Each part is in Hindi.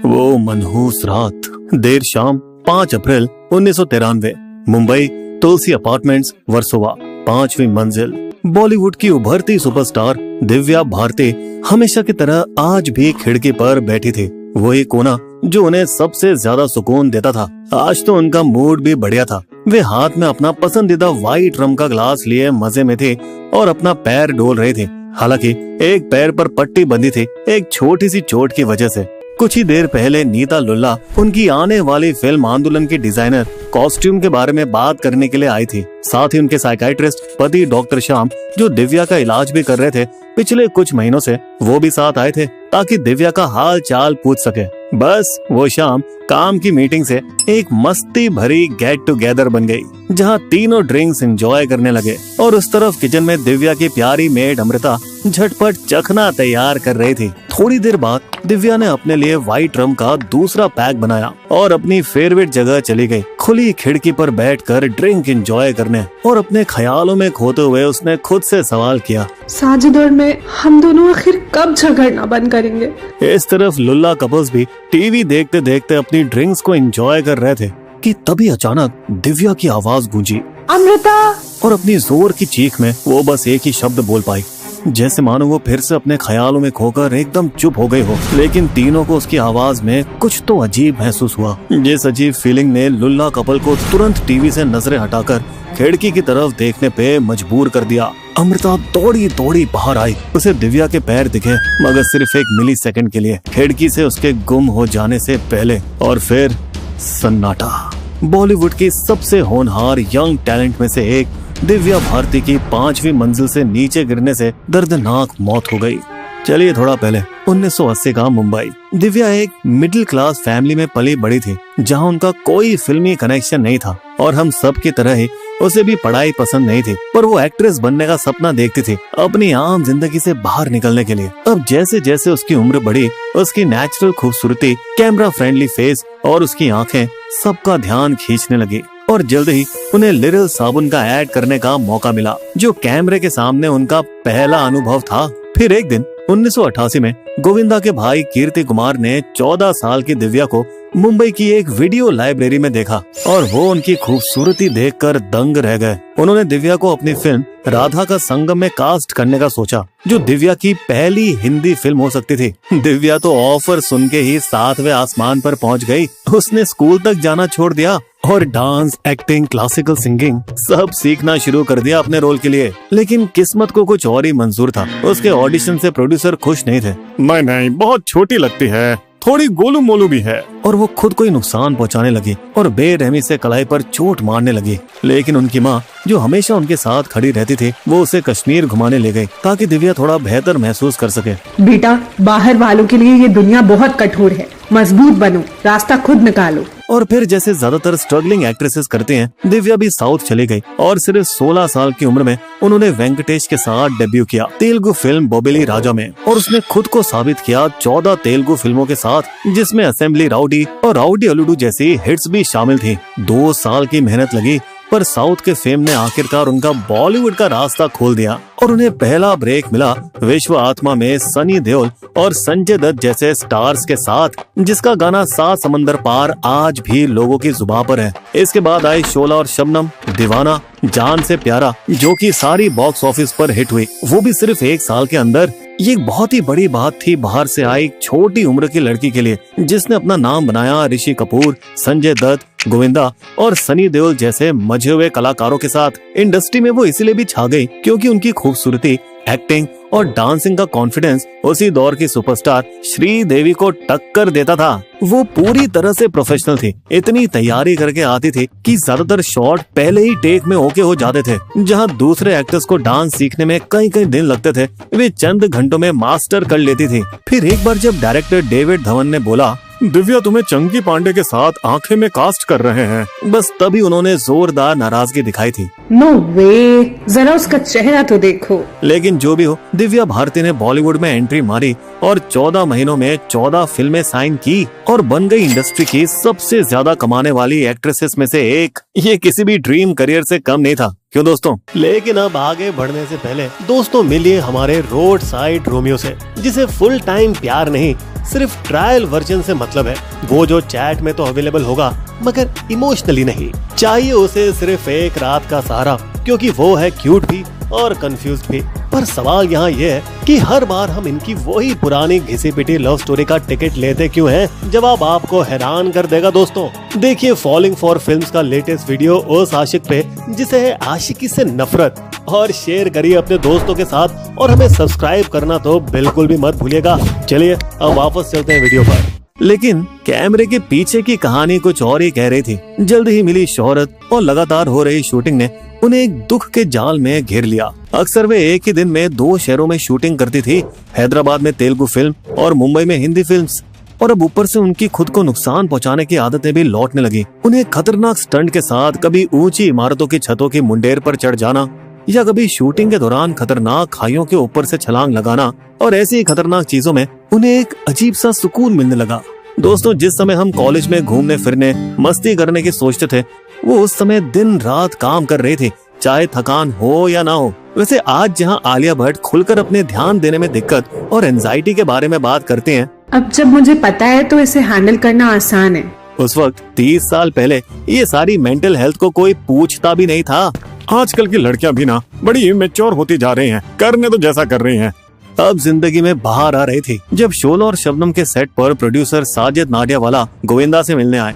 वो मनहूस रात, देर शाम 5 अप्रैल 1993, मुंबई, तुलसी अपार्टमेंट्स, वर्सोवा, 5वीं मंजिल। बॉलीवुड की उभरती सुपरस्टार दिव्या भारती हमेशा की तरह आज भी खिड़की पर बैठी थी। वही कोना जो उन्हें सबसे ज्यादा सुकून देता था। आज तो उनका मूड भी बढ़िया था। वे हाथ में अपना पसंदीदा व्हाइट रम का ग्लास लिए मजे में थे और अपना पैर डोल रहे थे। हालांकि एक पैर पर पट्टी बंधी थी, एक छोटी सी चोट की वजह से। कुछ ही देर पहले नीता लुल्ला उनकी आने वाली फिल्म आंदोलन की डिजाइनर कॉस्ट्यूम के बारे में बात करने के लिए आई थी। साथ ही उनके साइकाइट्रिस्ट पति डॉक्टर श्याम, जो दिव्या का इलाज भी कर रहे थे पिछले कुछ महीनों से, वो भी साथ आए थे ताकि दिव्या का हाल चाल पूछ सके। बस वो शाम काम की मीटिंग से एक मस्ती भरी गेट टुगेदर बन गई, जहां तीनों ड्रिंक्स एंजॉय करने लगे और उस तरफ किचन में दिव्या की प्यारी मेड अमृता झटपट चखना तैयार कर रही थी। थोड़ी देर बाद दिव्या ने अपने लिए व्हाइट रम का दूसरा पैक बनाया और अपनी फेवरेट जगह चली गई। खुली खिड़की पर बैठकर ड्रिंक एंजॉय करने और अपने ख्यालों में खोते हुए उसने खुद से सवाल किया, साजिद और मैं, हम दोनों आखिर कब झगड़ना बंद करेंगे? इस तरफ लुल्ला कपल्स भी टीवी देखते देखते अपनी ड्रिंक्स को एंजॉय कर रहे थे कि तभी अचानक दिव्या की आवाज गूंजी, अमृता! और अपनी जोर की चीख में वो बस एक ही शब्द बोल पाई, जैसे मानो वो फिर से अपने ख्यालों में खोकर एकदम चुप हो गई हो। लेकिन तीनों को उसकी आवाज में कुछ तो अजीब महसूस हुआ। जिस अजीब फीलिंग ने लुल्ला कपल को तुरंत टीवी से नजरें हटाकर खिड़की की तरफ देखने पे मजबूर कर दिया। अमृता दौड़ी दौड़ी बाहर आई। उसे दिव्या के पैर दिखे, मगर सिर्फ 1 मिली सेकंड के लिए, खिड़की से उसके गुम हो जाने से पहले। और फिर सन्नाटा। बॉलीवुड की सबसे होनहार यंग टैलेंट में से एक दिव्या भारती की 5वीं मंजिल से नीचे गिरने से दर्दनाक मौत हो गई। चलिए थोड़ा पहले 1980 का मुंबई। दिव्या एक मिडिल क्लास फैमिली में पली बड़ी थी, जहां उनका कोई फिल्मी कनेक्शन नहीं था और हम सब की तरह ही उसे भी पढ़ाई पसंद नहीं थी। पर वो एक्ट्रेस बनने का सपना देखती थी अपनी आम जिंदगी से बाहर निकलने के लिए। अब जैसे जैसे उसकी उम्र बढ़ी, उसकी नेचुरल खूबसूरती, कैमरा फ्रेंडली फेस और उसकी आंखें सबका ध्यान खींचने लगी। और जल्द ही उन्हें लिरिल साबुन का ऐड करने का मौका मिला, जो कैमरे के सामने उनका पहला अनुभव था। फिर एक दिन 1988 में गोविंदा के भाई कीर्ति कुमार ने 14 साल की दिव्या को मुंबई की एक वीडियो लाइब्रेरी में देखा और वो उनकी खूबसूरती देखकर दंग रह गए। उन्होंने दिव्या को अपनी फिल्म राधा का संगम में कास्ट करने का सोचा, जो दिव्या की पहली हिंदी फिल्म हो सकती थी। दिव्या तो ऑफर सुन के ही 7वें आसमान पर पहुंच गई। उसने स्कूल तक जाना छोड़ दिया और डांस, एक्टिंग, क्लासिकल सिंगिंग सब सीखना शुरू कर दिया अपने रोल के लिए। लेकिन किस्मत को कुछ और ही मंजूर था। उसके ऑडिशन से प्रोड्यूसर खुश नहीं थे। नहीं, बहुत छोटी लगती है, थोड़ी गोलू मोलू भी है। और वो खुद को ही नुकसान पहुंचाने लगी और बेरहमी से कलाई पर चोट मारने लगी। लेकिन उनकी माँ, जो हमेशा उनके साथ खड़ी रहती थी, वो उसे कश्मीर घुमाने ले गई ताकि दिव्या थोड़ा बेहतर महसूस कर सके। बेटा, बाहर वालों के लिए ये दुनिया बहुत कठोर है, मजबूत बनो, रास्ता खुद निकालो। और फिर जैसे ज्यादातर स्ट्रगलिंग एक्ट्रेसेस करते हैं, दिव्या भी साउथ चली गई और सिर्फ 16 साल की उम्र में उन्होंने वेंकटेश के साथ डेब्यू किया तेलुगु फिल्म बोबेली राजा में। और उसने खुद को साबित किया 14 तेलुगु फिल्मों के साथ, जिसमें असेंबली राउडी और राउडी अलूडू जैसी हिट्स भी शामिल थी। 2 साल की मेहनत लगी, पर साउथ के फेम ने आखिरकार उनका बॉलीवुड का रास्ता खोल दिया और उन्हें पहला ब्रेक मिला विश्व आत्मा में सनी देओल और संजय दत्त जैसे स्टार्स के साथ, जिसका गाना 7 समंदर पार आज भी लोगों की जुबान पर है। इसके बाद आई शोला और शबनम, दीवाना, जान से प्यारा, जो कि सारी बॉक्स ऑफिस पर हिट हुई, वो भी सिर्फ 1 साल के अंदर। ये एक बहुत ही बड़ी बात थी बाहर से आई छोटी उम्र की लड़की के लिए, जिसने अपना नाम बनाया ऋषि कपूर, संजय दत्त, गोविंदा और सनी देओल जैसे मजे हुए कलाकारों के साथ। इंडस्ट्री में वो इसीलिए भी छा गई क्योंकि उनकी खूबसूरती, एक्टिंग और डांसिंग का कॉन्फिडेंस उसी दौर की सुपरस्टार श्रीदेवी को टक्कर देता था। वो पूरी तरह से प्रोफेशनल थी, इतनी तैयारी करके आती थी कि ज्यादातर शॉट पहले ही टेक में ओके हो जाते थे। जहां दूसरे एक्टर्स को डांस सीखने में कई दिन लगते थे, वे चंद घंटों में मास्टर कर लेती थी। फिर एक बार जब डायरेक्टर डेविड धवन ने बोला, दिव्या तुम्हें चंकी पांडे के साथ आंखें में कास्ट कर रहे हैं, बस तभी उन्होंने जोरदार नाराजगी दिखाई थी। नो वे, जरा उसका चेहरा तो देखो। लेकिन जो भी हो, दिव्या भारती ने बॉलीवुड में एंट्री मारी और 14 महीनों में 14 फिल्में साइन की और बन गई इंडस्ट्री की सबसे ज्यादा कमाने वाली एक्ट्रेसेस में से एक। ये किसी भी ड्रीम करियर से कम नहीं था, क्यों दोस्तों? लेकिन अब आगे बढ़ने से पहले दोस्तों मिलिए हमारे रोड साइड रोमियो से, जिसे फुल टाइम प्यार नहीं सिर्फ ट्रायल वर्जन से मतलब है। वो जो चैट में तो अवेलेबल होगा मगर इमोशनली नहीं। चाहिए उसे सिर्फ एक रात का सहारा, क्योंकि वो है क्यूट भी और कंफ्यूज भी। पर सवाल यहाँ ये है कि हर बार हम इनकी वही पुरानी घिसी पिटी लव स्टोरी का टिकट लेते क्यों हैं? जवाब आपको हैरान कर देगा दोस्तों। देखिए फॉलिंग फॉर फिल्म्स का लेटेस्ट वीडियो उस आशिक पे जिसे है आशिकी से नफरत, और शेयर करिए अपने दोस्तों के साथ, और हमें सब्सक्राइब करना तो बिल्कुल भी मत भूलिएगा। चलिए अब वापस चलते हैं वीडियो पर। लेकिन कैमरे के पीछे की कहानी कुछ और ही कह रही थी। जल्द ही मिली शोहरत और लगातार हो रही शूटिंग ने उन्हें एक दुख के जाल में घेर लिया। अक्सर वे एक ही दिन में 2 शहरों में शूटिंग करती थी, हैदराबाद में तेलुगु फिल्म और मुंबई में हिंदी फिल्म्स। और अब ऊपर से उनकी खुद को नुकसान पहुंचाने की आदतें भी लौटने लगी। उन्हें खतरनाक स्टंट के साथ कभी ऊंची इमारतों की छतों की मुंडेर पर चढ़ जाना, या कभी शूटिंग के दौरान खतरनाक खाइयों के ऊपर से छलांग लगाना, और ऐसी खतरनाक चीजों में उन्हें एक अजीब सा सुकून मिलने लगा। दोस्तों, जिस समय हम कॉलेज में घूमने फिरने मस्ती करने की सोचते थे, वो उस समय दिन रात काम कर रही थी, चाहे थकान हो या ना हो। वैसे आज जहां आलिया भट्ट खुलकर अपने ध्यान देने में दिक्कत और एंजाइटी के बारे में बात करते हैं, अब जब मुझे पता है तो इसे हैंडल करना आसान है। उस वक्त 30 साल पहले ये सारी मेंटल हेल्थ को कोई पूछता भी नहीं था। आजकल की लड़कियां भी ना बड़ी मैच्योर होती जा रही हैं, करने तो जैसा कर रही हैं। अब जिंदगी में बाहर आ रही थी जब शोला और शबनम के सेट पर प्रोड्यूसर साजिद नाडियावाला गोविंदा से मिलने आए,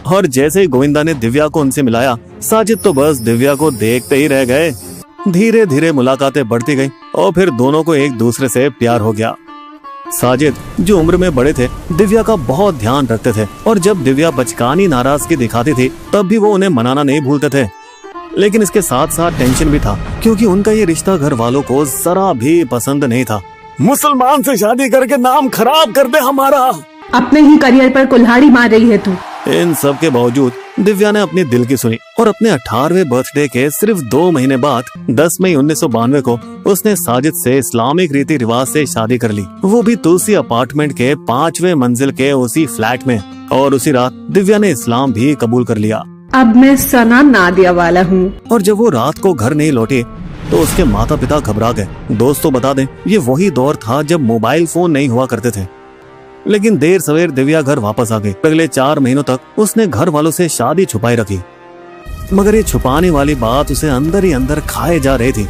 और जैसे ही गोविंदा ने दिव्या को उनसे मिलाया, साजिद तो बस दिव्या को देखते ही रह गए। धीरे धीरे मुलाकातें बढ़ती गई और फिर दोनों को एक दूसरे से प्यार हो गया। साजिद, जो उम्र में बड़े थे, दिव्या का बहुत ध्यान रखते थे, और जब दिव्या बचकानी नाराजगी दिखाती थी तब भी वो उन्हें मनाना नहीं भूलते थे। लेकिन इसके साथ साथ टेंशन भी था, क्योंकि उनका ये रिश्ता घर वालों को जरा भी पसंद नहीं था। मुसलमान से शादी करके नाम खराब कर दे हमारा। अपने ही करियर पर कुल्हाड़ी मार रही है तू। इन सब के बावजूद दिव्या ने अपने दिल की सुनी, और अपने 18वें बर्थडे के सिर्फ 2 महीने बाद 10 मई 1992 को उसने साजिद से इस्लामिक रीति रिवाज से शादी कर ली, वो भी तुलसी अपार्टमेंट के 5वें मंजिल के उसी फ्लैट में। और उसी रात दिव्या ने इस्लाम भी कबूल कर लिया। अब मैं सना नादियावाला हूँ। और जब वो रात को घर नहीं लौटी तो उसके माता पिता घबरा गए। दोस्तों बता दें, ये वही दौर था जब मोबाइल फोन नहीं हुआ करते थे। लेकिन देर सवेर दिव्या घर वापस आ गई। अगले 4 महीनों तक उसने घर वालों से शादी छुपाई रखी, मगर ये छुपाने वाली बात उसे अंदर ही अंदर खाए जा रही थी।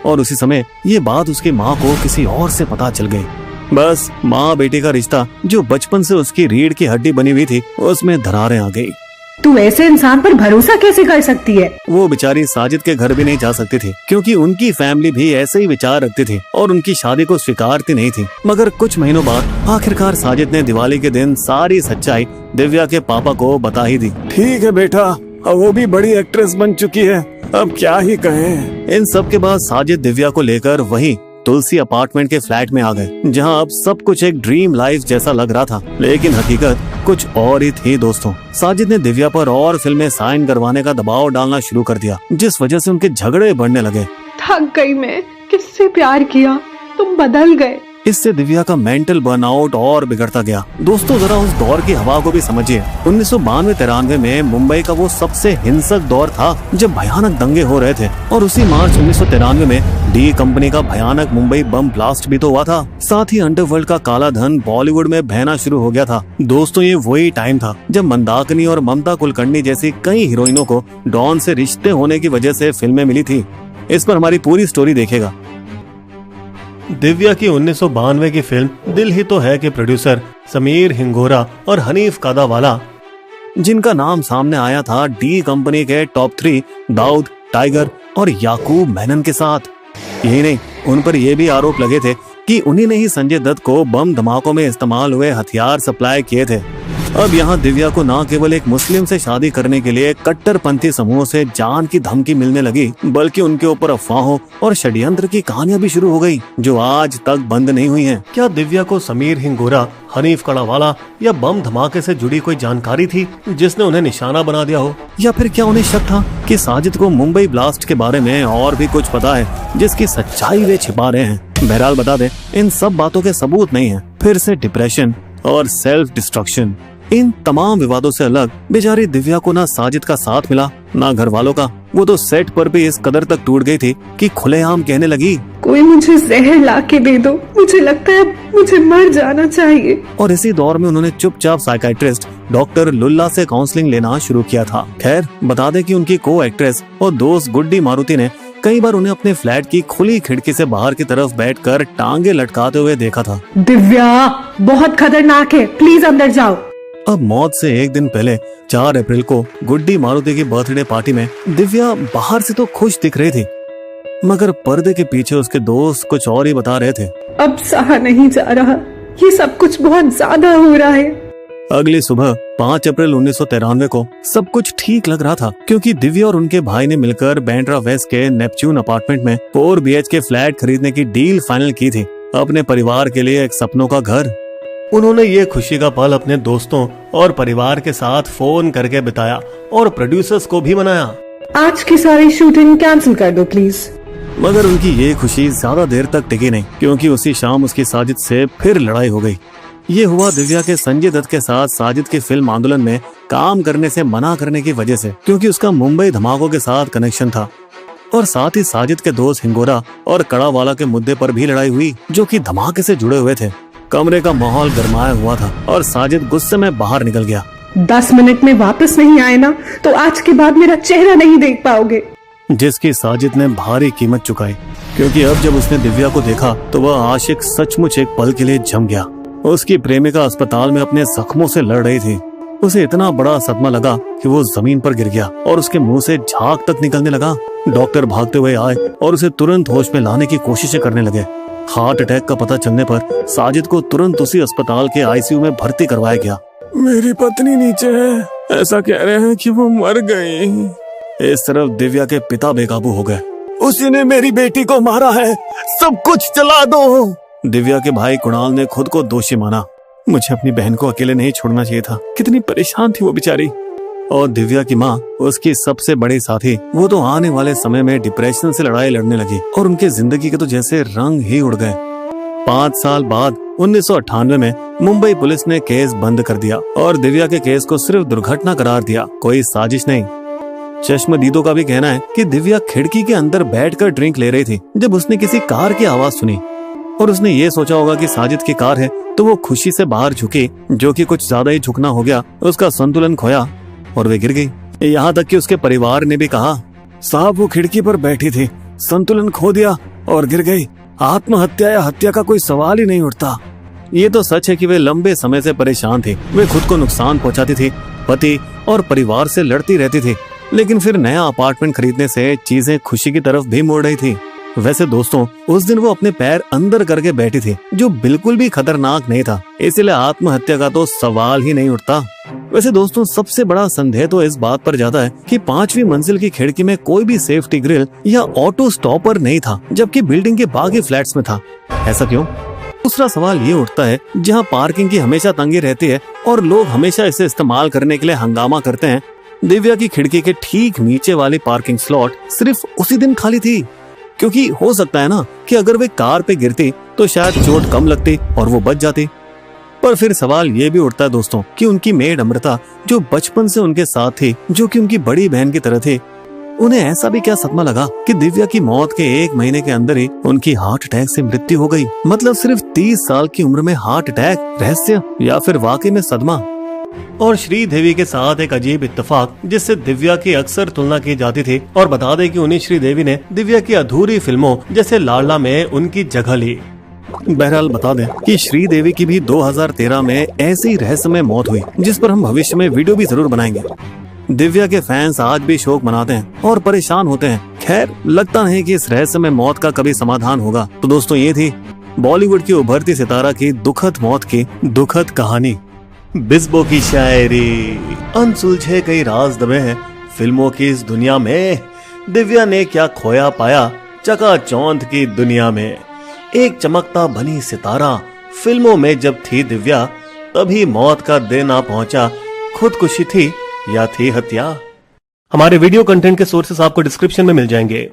और उसी समय ये बात उसकी माँ को किसी और से पता चल गई। बस माँ बेटी का रिश्ता, जो बचपन से उसकी रीढ़ की हड्डी बनी हुई थी, उसमें दरारें आ गई। तू ऐसे इंसान पर भरोसा कैसे कर सकती है? वो बेचारी साजिद के घर भी नहीं जा सकती थी, क्योंकि उनकी फैमिली भी ऐसे ही विचार रखती थी और उनकी शादी को स्वीकारती नहीं थी। मगर कुछ महीनों बाद आखिरकार साजिद ने दिवाली के दिन सारी सच्चाई दिव्या के पापा को बता ही दी। ठीक है बेटा, अब वो भी बड़ी एक्ट्रेस बन चुकी है, अब क्या ही कहें। इन सब के बाद साजिद दिव्या को लेकर वही तुलसी अपार्टमेंट के फ्लैट में आ गए, जहां अब सब कुछ एक ड्रीम लाइफ जैसा लग रहा था। लेकिन हकीकत कुछ और ही थी दोस्तों। साजिद ने दिव्या पर और फिल्में साइन करवाने का दबाव डालना शुरू कर दिया, जिस वजह से उनके झगड़े बढ़ने लगे। थक गई मैं, किससे प्यार किया, तुम बदल गए। इससे दिव्या का मेंटल बर्नआउट और बिगड़ता गया। दोस्तों, जरा उस दौर की हवा को भी समझिए। 1992-93 में मुंबई का वो सबसे हिंसक दौर था जब भयानक दंगे हो रहे थे, और उसी मार्च 1993 में डी कंपनी का भयानक मुंबई बम ब्लास्ट भी तो हुआ था। साथ ही अंडरवर्ल्ड का काला धन बॉलीवुड में बहना शुरू हो गया था। दोस्तों, ये वही टाइम था जब मंदाकिनी और ममता कुलकर्णी जैसी कई हीरोइनों को डॉन से रिश्ते होने की वजह से फिल्में मिली थी। इस पर हमारी पूरी स्टोरी देखेगा। दिव्या की 1992 की फिल्म दिल ही तो है के प्रोड्यूसर समीर हिंगोरा और हनीफ कादावाला, जिनका नाम सामने आया था डी कंपनी के टॉप 3 दाऊद, टाइगर और याकूब मेनन के साथ। यही नहीं, उन पर यह भी आरोप लगे थे कि उन्हीं ने ही संजय दत्त को बम धमाकों में इस्तेमाल हुए हथियार सप्लाई किए थे। अब यहाँ दिव्या को न केवल एक मुस्लिम से शादी करने के लिए कट्टरपंथी समूहों से जान की धमकी मिलने लगी, बल्कि उनके ऊपर अफवाहों और षड्यंत्र की कहानियां भी शुरू हो गई, जो आज तक बंद नहीं हुई हैं। क्या दिव्या को समीर हिंगोरा, हनीफ कादावाला या बम धमाके से जुड़ी कोई जानकारी थी जिसने उन्हें निशाना बना दिया हो? या फिर क्या उन्हें शक था कि साजिद को मुंबई ब्लास्ट के बारे में और भी कुछ पता है जिसकी सच्चाई वे छिपा रहे हैं? बहरहाल बता दें, इन सब बातों के सबूत नहीं है। फिर से डिप्रेशन और सेल्फ डिस्ट्रक्शन, इन तमाम विवादों से अलग बेचारी दिव्या को ना साजिद का साथ मिला ना घर वालों का। वो तो सेट पर भी इस कदर तक टूट गई थी कि खुलेआम कहने लगी, कोई मुझे जहर ला के दे दो, मुझे लगता है मुझे मर जाना चाहिए। और इसी दौर में उन्होंने चुपचाप साइकाइट्रिस्ट डॉक्टर लुल्ला से काउंसलिंग लेना शुरू किया था। खैर, बता दें कि उनकी को एक्ट्रेस और दोस्त गुड्डी मारुति ने कई बार उन्हें अपने फ्लैट की खुली खिड़की से बाहर की तरफ बैठकर टांगे लटकाते हुए देखा था। दिव्या, बहुत खतरनाक है, प्लीज अंदर जाओ। अब मौत से एक दिन पहले 4 अप्रैल को गुड्डी मारुति की बर्थडे पार्टी में दिव्या बाहर से तो खुश दिख रही थी, मगर पर्दे के पीछे उसके दोस्त कुछ और ही बता रहे थे। अब सहा नहीं जा रहा, ये सब कुछ बहुत ज्यादा हो रहा है। अगली सुबह 5 अप्रैल 1993 को सब कुछ ठीक लग रहा था, क्योंकि दिव्या और उनके भाई ने मिलकर बैंड्रा वेस्ट के नेपच्यून अपार्टमेंट में 4 BHK फ्लैट खरीदने की डील फाइनल की थी, अपने परिवार के लिए एक सपनों का घर। उन्होंने ये खुशी का पल अपने दोस्तों और परिवार के साथ फोन करके बिताया और प्रोड्यूसर्स को भी मनाया। आज की सारी शूटिंग कैंसिल कर दो प्लीज। मगर उनकी ये खुशी ज्यादा देर तक टिकी नहीं, क्योंकि उसी शाम उसकी साजिद से फिर लड़ाई हो गई। ये हुआ दिव्या के संजय दत्त के साथ साजिद के फिल्म आंदोलन में काम करने से मना करने की वजह से, क्योंकि उसका मुंबई धमाकों के साथ कनेक्शन था। और साथ ही साजिद के दोस्त हिंगोरा और कड़ावाला के मुद्दे पर भी लड़ाई हुई, जो कि धमाके से जुड़े हुए थे। कमरे का माहौल गरमाया हुआ था और साजिद गुस्से में बाहर निकल गया। 10 मिनट में वापस नहीं आए ना तो आज के बाद मेरा चेहरा नहीं देख पाओगे। जिसकी साजिद ने भारी कीमत चुकाई, क्योंकि अब जब उसने दिव्या को देखा तो वह आशिक सचमुच एक पल के लिए जम गया। उसकी प्रेमिका अस्पताल में अपने जख्मों से लड़ रही थी। उसे इतना बड़ा सदमा लगा कि वो जमीन पर गिर गया और उसके मुंह से झाग तक निकलने लगा। डॉक्टर भागते हुए आए और उसे तुरंत होश में लाने की कोशिशें करने लगे। हार्ट अटैक का पता चलने पर साजिद को तुरंत उसी अस्पताल के ICU में भर्ती करवाया गया। मेरी पत्नी नीचे है, ऐसा कह रहे हैं कि वो मर गई। इस तरफ दिव्या के पिता बेकाबू हो गए। उसी ने मेरी बेटी को मारा है, सब कुछ जला दो। दिव्या के भाई कुणाल ने खुद को दोषी माना। मुझे अपनी बहन को अकेले नहीं छोड़ना चाहिए था, कितनी परेशान थी वो बेचारी। और दिव्या की माँ, उसकी सबसे बड़ी साथी, वो तो आने वाले समय में डिप्रेशन से लड़ाई लड़ने लगी और उनके जिंदगी के तो जैसे रंग ही उड़ गए। 5 साल बाद 1998 में मुंबई पुलिस ने केस बंद कर दिया और दिव्या के केस को सिर्फ दुर्घटना करार दिया, कोई साजिश नहीं। चश्मदीदों का भी कहना है कि दिव्या खिड़की के अंदर बैठकर ड्रिंक ले रही थी जब उसने किसी कार की आवाज सुनी और उसने ये सोचा होगा कि साजिद की कार है, तो वो खुशी से बाहर झुकी, जो कि कुछ ज्यादा ही झुकना हो गया। उसका संतुलन खोया और वे गिर गई। यहाँ तक कि उसके परिवार ने भी कहा, साहब वो खिड़की पर बैठी थी, संतुलन खो दिया और गिर गई। आत्महत्या या हत्या का कोई सवाल ही नहीं उठता। ये तो सच है कि वे लंबे समय से परेशान थी। वे खुद को नुकसान पहुंचाती थी, पति और परिवार से लड़ती रहती थी, लेकिन फिर नया अपार्टमेंट खरीदने से चीजें खुशी की तरफ भी मोड़ रही थी। वैसे दोस्तों, उस दिन वो अपने पैर अंदर करके बैठी थी, जो बिल्कुल भी खतरनाक नहीं था, इसलिए आत्महत्या का तो सवाल ही नहीं उठता। वैसे दोस्तों, सबसे बड़ा संदेह तो इस बात पर जाता है कि 5वीं मंजिल की खिड़की में कोई भी सेफ्टी ग्रिल या ऑटो स्टॉपर नहीं था, जबकि बिल्डिंग के बाकी फ्लैट्स में था। ऐसा क्यों? दूसरा सवाल ये उठता है, जहाँ पार्किंग की हमेशा तंगी रहती है और लोग हमेशा इसे इस्तेमाल करने के लिए हंगामा करते हैं, दिव्या की खिड़की के ठीक नीचे वाली पार्किंग स्लॉट सिर्फ उसी दिन खाली थी। क्योंकि हो सकता है ना कि अगर वे कार पे गिरती तो शायद चोट कम लगती और वो बच जाती। पर फिर सवाल ये भी उठता है दोस्तों कि उनकी मेड अमृता, जो बचपन से उनके साथ थी, जो कि उनकी बड़ी बहन की तरह थी, उन्हें ऐसा भी क्या सदमा लगा कि दिव्या की मौत के 1 महीने के अंदर ही उनकी हार्ट अटैक से मृत्यु हो गई। मतलब सिर्फ 30 साल की उम्र में हार्ट अटैक, रहस्य या फिर वाकई में सदमा। और श्रीदेवी के साथ एक अजीब इत्तेफाक, जिससे दिव्या की अक्सर तुलना की जाती थी। और बता दें कि उन्हीं श्रीदेवी ने दिव्या की अधूरी फिल्मों जैसे लाडला में उनकी जगह ली। बहरहाल बता दें कि श्रीदेवी की भी 2013 में ऐसी रहस्यमय मौत हुई, जिस पर हम भविष्य में वीडियो भी जरूर बनाएंगे। दिव्या के फैंस आज भी शोक मनाते हैं और परेशान होते हैं। खैर, लगता नहीं कि इस रहस्यमय मौत का कभी समाधान होगा। तो दोस्तों, ये थी बॉलीवुड की उभरती सितारा की दुखद मौत की दुखद कहानी। बिस्बो की शायरी। अनसुलझे कई राज दबे हैं फिल्मों की इस दुनिया में। दिव्या ने क्या खोया पाया चकाचौंध की दुनिया में। एक चमकता बनी सितारा फिल्मों में जब थी दिव्या, तभी मौत का दिन आ पहुंचा। खुदकुशी थी या थी हत्या? हमारे वीडियो कंटेंट के सोर्सेस आपको डिस्क्रिप्शन में मिल जाएंगे।